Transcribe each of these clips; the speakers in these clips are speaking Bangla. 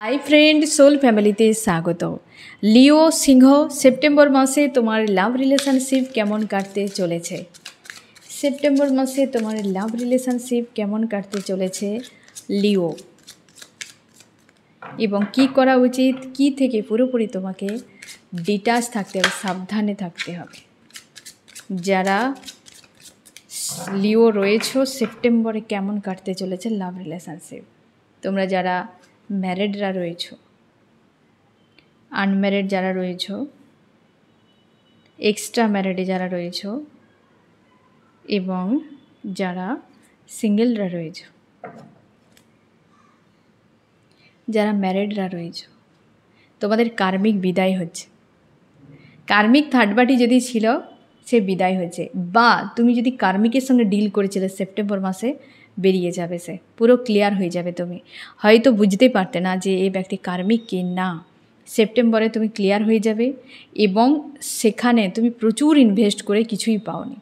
हाई फ्रेंड सोल फैमिलीते स्वागत। लिओ सिंह सेप्टेम्बर मासे तुम्हार लाभ रिलेशनशिप केमन काटते चलेছে। सेप्टेम्बर मासे तुम्हार लाभ रिलेशनशिप केमन काटते चलेছে लिओ एवं की करा उचित की थेके पुरोपुरी तुम्हें डिटाच थाकते होबे, साबधाने थाकते होबे। जारा लिओ रयेछो सेप्टेम्बरे केमन काटते चलेছে लाभ रिलेशनशिप। তোমরা যারা ম্যারিডরা রয়েছো, আনম্যারিড যারা রয়েছো, এক্সট্রা ম্যারিডে যারা রয়েছো এবং যারা সিঙ্গেলরা রয়েছো, যারা ম্যারিডরা রয়েছো, তোমাদের কার্মিক বিদায় হচ্ছে। কার্মিক থার্ড পার্টি যদি ছিল সে বিদায় হচ্ছে, বা তুমি যদি কার্মিকের সঙ্গে ডিল করেছিলে সেপ্টেম্বর মাসে বেরিয়ে যাবে, সে পুরো ক্লিয়ার হয়ে যাবে। তুমি হয়তো বুঝতে পারতে না যে এই ব্যক্তি কার্মিক কি না, সেপ্টেম্বরে তুমি ক্লিয়ার হয়ে যাবে এবং সেখানে তুমি প্রচুর ইনভেস্ট করে কিছুই পাওনি।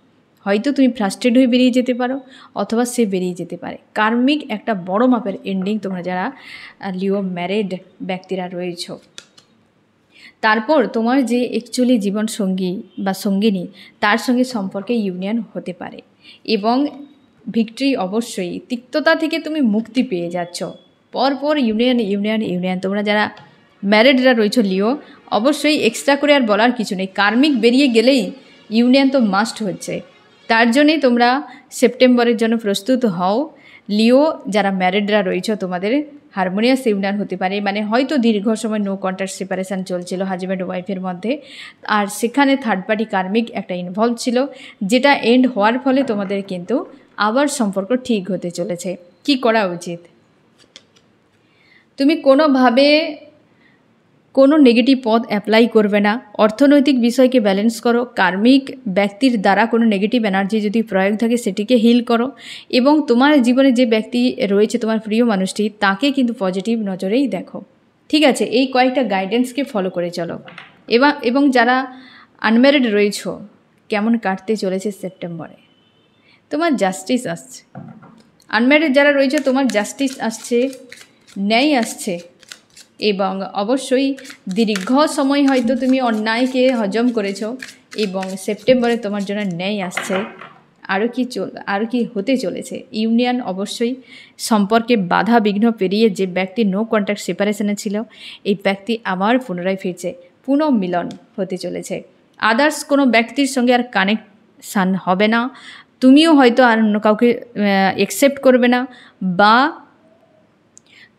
হয়তো তুমি ফ্রাস্ট্রেট হয়ে বেরিয়ে যেতে পারো অথবা সে বেরিয়ে যেতে পারে। কার্মিক একটা বড় মাপের এন্ডিং তোমরা যারা লিও ম্যারিড ব্যক্তিরা রয়েছো। তারপর তোমার যে অ্যাকচুয়ালি জীবন সঙ্গী বা সঙ্গিনী তার সঙ্গে সম্পর্কে ইউনিয়ন হতে পারে এবং ভিক্টরি অবশ্যই, তিক্ততা থেকে তুমি মুক্তি পেয়ে যাচ্ছ। পরপর ইউনিয়ন ইউনিয়ন ইউনিয়ন। তোমরা যারা ম্যারিডরা রয়েছো লিও, অবশ্যই এক্সট্রা করে আর বলার কিছু নেই। কার্মিক বেরিয়ে গেলেই ইউনিয়ন তো মাস্ট হচ্ছে। তার জন্যই তোমরা সেপ্টেম্বরের জন্য প্রস্তুত হও। লিও যারা ম্যারিডরা রয়েছো তোমাদের হারমোনিয়াস ইউনিয়ন হতে পারে, মানে হয়তো দীর্ঘ সময় নো কন্ট্যাক্ট সেপারেশন চলছিল হাজব্যান্ড ওয়াইফের মধ্যে, আর সেখানে থার্ড পার্টি কার্মিক একটা ইনভলভ ছিল, যেটা এন্ড হওয়ার ফলে তোমাদের কিন্তু আবার সম্পর্ক ঠিক হতে চলেছে। কি করা উচিত? তুমি কোনোভাবে কোনো নেগেটিভ পথ অ্যাপ্লাই করবে না। অর্থনৈতিক বিষয়কে ব্যালেন্স করো। কার্মিক ব্যক্তির দ্বারা কোনো নেগেটিভ এনার্জি যদি প্রয়োগ থাকে সেটিকে হিল করো এবং তোমার জীবনে যে ব্যক্তি রয়েছে তোমার প্রিয় মানুষটি তাকে কিন্তু পজিটিভ নজরেই দেখো। ঠিক আছে, এই কয়েকটা গাইডেন্সকে ফলো করে চলো। এবং যারা আনম্যারিড রয়েছো, কেমন কাটতে চলেছে সেপ্টেম্বরে? তোমার জাস্টিস আসছে। আনম্যারিড যারা রয়েছে তোমার জাস্টিস আসছে, ন্যায় আসছে এবং অবশ্যই দীর্ঘ সময় হয়তো তুমি অন্যায়কে হজম করেছো এবং সেপ্টেম্বরে তোমার জন্য ন্যায় আসছে। আরও কি হতে চলেছে? ইউনিয়ন অবশ্যই, সম্পর্কে বাধা বিঘ্ন পেরিয়ে যে ব্যক্তি নো কন্ট্যাক্ট সেপারেশনে ছিল এই ব্যক্তি আবার পুনরায় ফিরছে, পুনঃমিলন হতে চলেছে। আদার্স কোনো ব্যক্তির সঙ্গে আর কানেকশান হবে না। তুমিও হয়তো আর অন্য কাউকে অ্যাকসেপ্ট করবে না, বা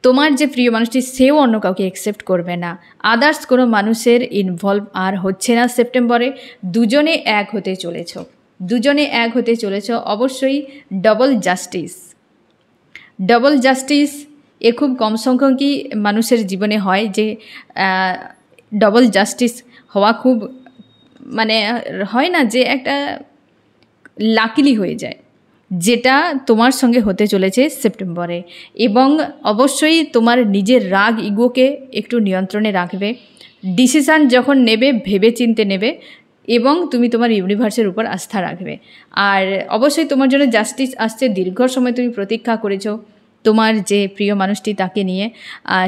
তোমার যে প্রিয় মানুষটি সেও অন্য কাউকে অ্যাকসেপ্ট করবে না। আদার্স কোনো মানুষের ইনভলভ আর হচ্ছে না সেপ্টেম্বরে। দুজনে এক হতে চলেছ, দুজনে এক হতে চলেছ। অবশ্যই ডবল জাস্টিস, ডবল জাস্টিস এ খুব কম সংখ্যকই মানুষের জীবনে হয়, যে ডবল জাস্টিস হওয়া খুব, মানে হয় না যে একটা লাকিলি হয়ে যায়, যেটা তোমার সঙ্গে হতে চলেছে সেপ্টেম্বরে। এবং অবশ্যই তোমার নিজের রাগ ইগোকে একটু নিয়ন্ত্রণে রাখবে। ডিসিশান যখন নেবে ভেবে চিনতে নেবে এবং তুমি তোমার ইউনিভার্সের উপর আস্থা রাখবে। আর অবশ্যই তোমার জন্য জাস্টিস আসছে। দীর্ঘ সময় তুমি প্রতীক্ষা করেছো তোমার যে প্রিয় মানুষটি তাকে নিয়ে,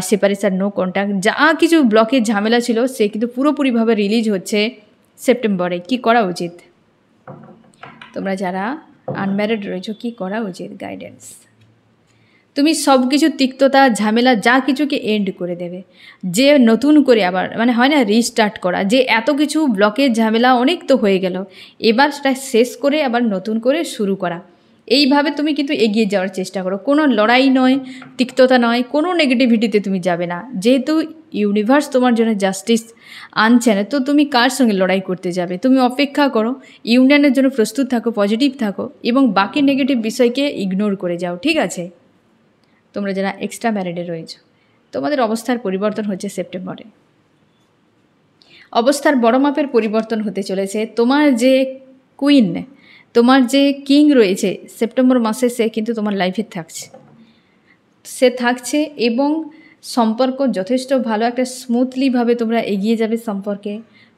সেপারেশন নো কন্ট্যাক্ট যা কিছু ব্লকের ঝামেলা ছিল সে কিন্তু পুরোপুরিভাবে রিলিজ হচ্ছে সেপ্টেম্বরে। কি করা উচিত? তোমরা যারা আনম্যারিড রয়েছো কি করা উচিত? গাইডেন্স। তুমি সব কিছু তিক্ততা ঝামেলা যা কিছুকে এন্ড করে দেবে, যে নতুন করে আবার, মানে হয় না রিস্টার্ট করা, যে এত কিছু ব্লকের ঝামেলা অনেক তো হয়ে গেল, এবার সেটা শেষ করে আবার নতুন করে শুরু করা। এইভাবে তুমি কিন্তু এগিয়ে যাওয়ার চেষ্টা করো। কোনো লড়াই নয়, তিক্ততা নয়, কোনো নেগেটিভিটিতে তুমি যাবে না। যেহেতু ইউনিভার্স তোমার জন্য জাস্টিস আনছে না, তো তুমি কার সঙ্গে লড়াই করতে যাবে? তুমি অপেক্ষা করো, ইউনিয়নের জন্য প্রস্তুত থাকো, পজিটিভ থাকো এবং বাকি নেগেটিভ বিষয়কে ইগনোর করে যাও। ঠিক আছে? তোমরা যারা এক্সট্রা ম্যারিডে রয়েছো তোমাদের অবস্থার পরিবর্তন হচ্ছে সেপ্টেম্বরে। অবস্থার বড় মাপের পরিবর্তন হতে চলেছে। তোমার যে কুইন, তোমার যে কিং রয়েছে সেপ্টেম্বর মাসে, সে কিন্তু তোমার লাইফে থাকছে, সে থাকছে এবং সম্পর্ক যথেষ্ট ভালো একটা স্মুথলিভাবে তোমরা এগিয়ে যাবে। সম্পর্কে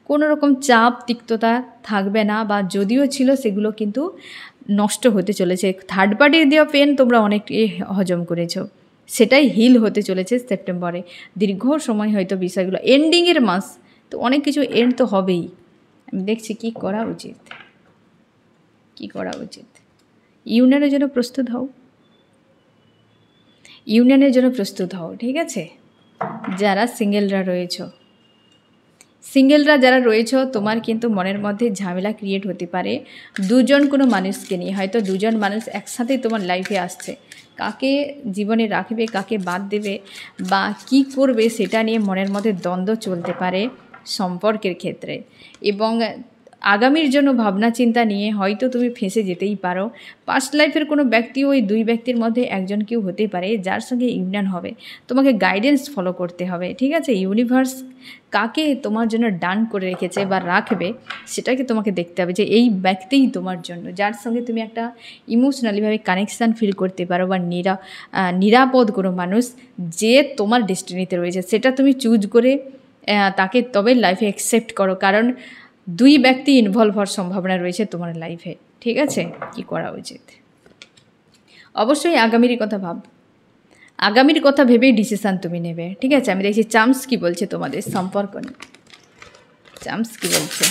কোনো রকম চাপ তিক্ততা থাকবে না, বা যদিও ছিল সেগুলো কিন্তু নষ্ট হতে চলেছে। থার্ড পার্টির দেওয়া পেন তোমরা অনেকটাই হজম করেছো। সেটাই হিল হতে চলেছে সেপ্টেম্বরে। দীর্ঘ সময় হয়তো বিষয়গুলো এন্ডিংয়ের মাস, তো অনেক কিছু এন্ড তো হবেই। আমি দেখছি কি করা উচিত, কি করা উচিত। ইউনিয়নের জন্য প্রস্তুত হও, ইউনিয়নের জন্য প্রস্তুত হও, ঠিক আছে। যারা সিঙ্গেলরা রয়েছ, সিঙ্গেলরা যারা রয়েছ, তোমার কিন্তু মনের মধ্যে ঝামেলা ক্রিয়েট হতে পারে দুজন কোনো মানুষকে নিয়ে। হয়তো দুজন মানুষ একসাথে তোমার লাইফে আসছে, কাকে জীবনে রাখবে কাকে বাদ দেবে বা কি করবে সেটা নিয়ে মনের মধ্যে দ্বন্দ্ব চলতে পারে সম্পর্কের ক্ষেত্রে। এবং আগামীর জন্য ভাবনা চিন্তা নিয়ে হয়তো তুমি ফেঁসে যেতেই পারো। পাস্ট লাইফের কোনো ব্যক্তি ওই দুই ব্যক্তির মধ্যে একজন কেউ হতে পারে যার সঙ্গে ইউনিয়ন হবে। তোমাকে গাইডেন্স ফলো করতে হবে, ঠিক আছে। ইউনিভার্স কাকে তোমার জন্য ডান করে রেখেছে বা রাখবে সেটাকে তোমাকে দেখতে হবে যে এই ব্যক্তিই তোমার জন্য, যার সঙ্গে তুমি একটা ইমোশনালিভাবে কানেকশান ফিল করতে পারো বা নিরাপদ কোনো মানুষ যে তোমার ডেস্টিনিতে রয়েছে, সেটা তুমি চুজ করে তাকে তবে লাইফে অ্যাকসেপ্ট করো। কারণ দুই ব্যক্তি ইনভলভ হওয়ার সম্ভাবনা রয়েছে তোমার লাইফে, ঠিক আছে। কি করা উচিত? অবশ্যই আগামীর কথা ভাব, আগামীর কথা ভেবেই ডিসিশান তুমি নেবে, ঠিক আছে। আমি দেখছি চার্মস কি বলছে তোমাদের সম্পর্ক নিয়ে, চার্মস কি বলছে।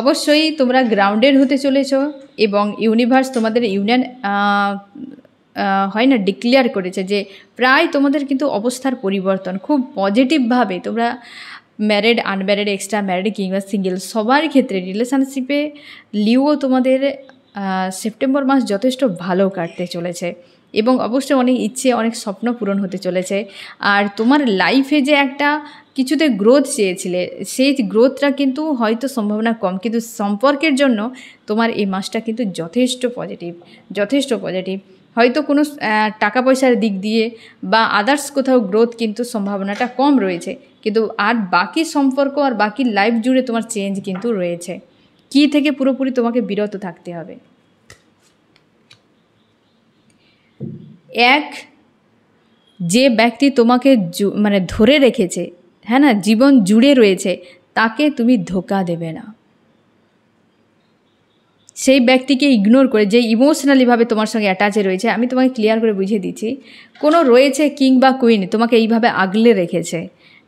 অবশ্যই তোমরা গ্রাউন্ডেড হতে চলেছ এবং ইউনিভার্স তোমাদের ইউনিয়ন হয় না ডিক্লেয়ার করেছে যে প্রায় তোমাদের কিন্তু অবস্থার পরিবর্তন খুব পজিটিভভাবে। তোমরা ম্যারিড, আনম্যারিড, এক্সট্রা ম্যারিড কিংবা সিঙ্গেল সবার ক্ষেত্রে রিলেশনশিপে লিও তোমাদের সেপ্টেম্বর মাস যথেষ্ট ভালো কাটতে চলেছে এবং অবশ্যই অনেক ইচ্ছে অনেক স্বপ্ন পূরণ হতে চলেছে। আর তোমার লাইফে যে একটা কিছুতে গ্রোথ চেয়েছিলে সেই গ্রোথটা কিন্তু হয়তো সম্ভাবনা কম, কিন্তু সম্পর্কের জন্য তোমার এই মাসটা কিন্তু যথেষ্ট পজিটিভ, যথেষ্ট পজিটিভ। হয়তো কোনো টাকা পয়সার দিক দিয়ে বা আদার্স কোথাও গ্রোথ কিন্তু সম্ভাবনাটা কম রয়েছে, কিন্তু আর বাকি সম্পর্ক আর বাকি লাইফ জুড়ে তোমার চেঞ্জ কিন্তু রয়েছে। কি থেকে পুরোপুরি তোমাকে বিরত থাকতে হবে। এক, যে ব্যক্তি তোমাকে মানে ধরে রেখেছে, হ্যাঁ না, জীবন জুড়ে রয়েছে, তাকে তুমি ধোঁকা দেবে না। সেই ব্যক্তিকে ইগনোর করে যে ইমোশনালিভাবে তোমার সঙ্গে অ্যাটাচে রয়েছে, আমি তোমাকে ক্লিয়ার করে বুঝিয়ে দিচ্ছি, কোনো রয়েছে কিং বা কুইন তোমাকে এইভাবে আগলে রেখেছে,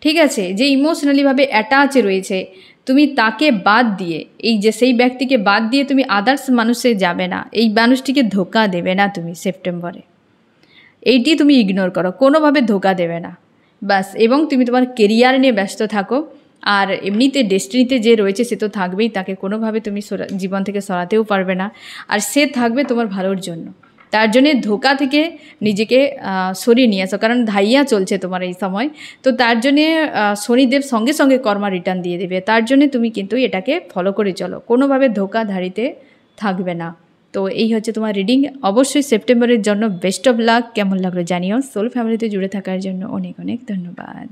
ঠিক আছে, যে ইমোশনালিভাবে অ্যাটাচে রয়েছে, তুমি তাকে বাদ দিয়ে এই যে সেই ব্যক্তিকে বাদ দিয়ে তুমি আদার্স মানুষে যাবে না, এই মানুষটিকে ধোঁকা দেবে না তুমি সেপ্টেম্বরে। এইটি তুমি ইগনোর করো, কোনোভাবে ধোঁকা দেবে না বাস। এবং তুমি তোমার কেরিয়ার নিয়ে ব্যস্ত থাকো। আর এমনিতে ডেস্টিনিতে যে রয়েছে সে তো থাকবেই, তাকে কোনোভাবে তুমি জীবন থেকে সরাতেও পারবে না, আর সে থাকবে তোমার ভালোর জন্য। তার জন্যে ধোঁকা থেকে নিজেকে সরিয়ে নিয়ে আসো, কারণ ধাইয়া চলছে তোমার এই সময়। তো তার জন্যে শনিদেব সঙ্গে সঙ্গে কর্মা রিটার্ন দিয়ে দেবে, তার জন্যে তুমি কিন্তু এটাকে ফলো করে চলো, কোনোভাবে ধোঁকাধাড়িতে থাকবে না। তো এই হচ্ছে তোমার রিডিং। অবশ্যই সেপ্টেম্বরের জন্য বেস্ট অফ লাক। কেমন লাগলো জানিও। সোল ফ্যামিলিতে জুড়ে থাকার জন্য অনেক অনেক ধন্যবাদ।